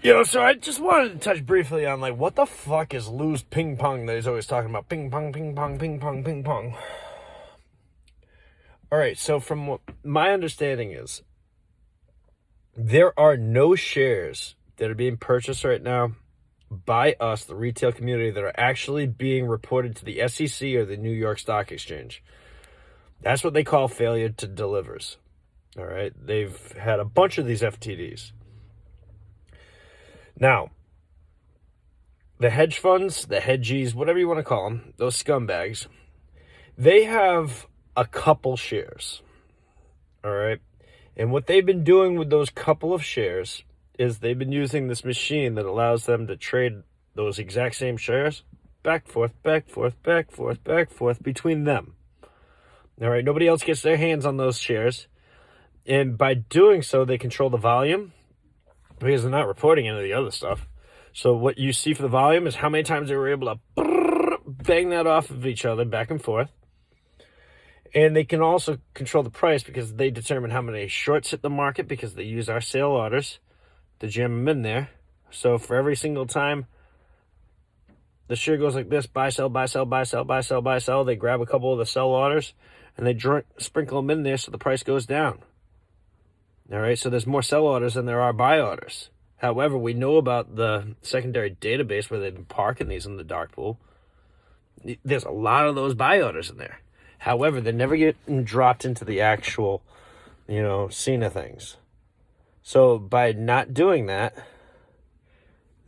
So I just wanted to touch briefly on, like, what the fuck is Lou's ping pong that he's always talking about? Ping pong, ping pong, ping pong, ping pong. All right, so from what my understanding is, there are no shares that are being purchased right now by us, the retail community, that are actually being reported to the SEC or the New York Stock Exchange. That's what they call failure to delivers. All right, they've had a bunch of these FTDs. Now, the hedge funds, the hedgies, whatever you want to call them, those scumbags, they have a couple shares. All right. And what they've been doing with those couple of shares is they've been using this machine that allows them to trade those exact same shares back, forth, back, forth, back, forth, back, forth between them. All right. Nobody else gets their hands on those shares. And by doing so, they control the volume because they're not reporting any of the other stuff. So what you see for the volume is how many times they were able to bang that off of each other back and forth. And they can also control the price because they determine how many shorts hit the market because they use our sale orders to jam them in there. So for every single time the share goes like this, buy, sell, buy, sell, buy, sell, buy, sell, buy, sell, they grab a couple of the sell orders and they sprinkle them in there so the price goes down. All right, so there's more sell orders than there are buy orders. However, we know about the secondary database where they've been parking these in the dark pool. There's a lot of those buy orders in there. However, they're never getting dropped into the actual, scene of things. So by not doing that,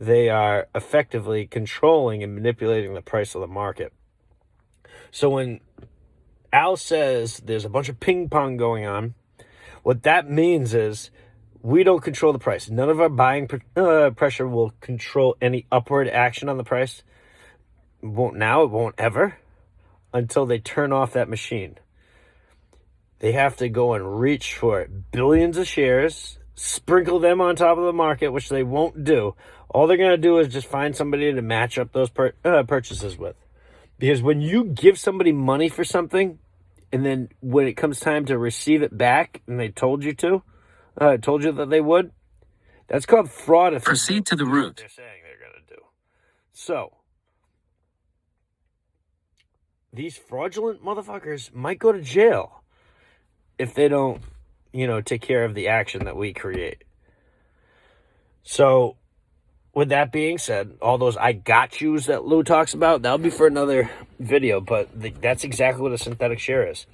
they are effectively controlling and manipulating the price of the market. So when Al says there's a bunch of ping pong going on, what that means is we don't control the price. None of our buying pressure will control any upward action on the price. It won't now, it won't ever, until they turn off that machine. They have to go and reach for billions of shares, sprinkle them on top of the market, which they won't do. All they're going to do is just find somebody to match up those purchases with. Because when you give somebody money for something, and then when it comes time to receive it back, and they told you that they would, that's called fraud. Proceed to the root. They're saying they're going to do. So, these fraudulent motherfuckers might go to jail if they don't, take care of the action that we create. So, with that being said, all those I got yous that Lou talks about, that'll be for another video, but that's exactly what a synthetic share is.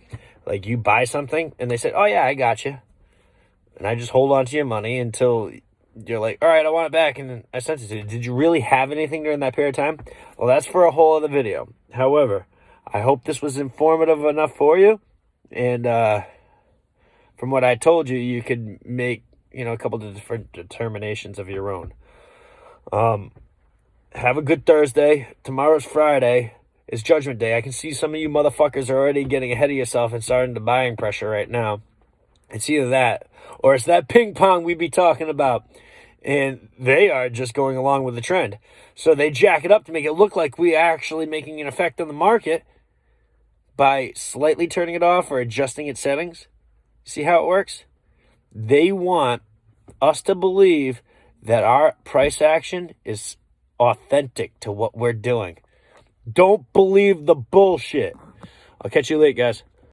Like, you buy something, and they say, oh yeah, I got you. And I just hold on to your money until you're like, all right, I want it back, and then I sent it to you. Did you really have anything during that period of time? Well, that's for a whole other video. However, I hope this was informative enough for you, and from what I told you, you could make, a couple of different determinations of your own. Have a good Thursday. Tomorrow's Friday. It's Judgment Day. I can see some of you motherfuckers are already getting ahead of yourself and starting to buying pressure right now. It's either that, or it's that ping pong we be talking about. And they are just going along with the trend. So they jack it up to make it look like we are actually making an effect on the market by slightly turning it off or adjusting its settings. See how it works? They want us to believe that our price action is authentic to what we're doing. Don't believe the bullshit. I'll catch you later, guys.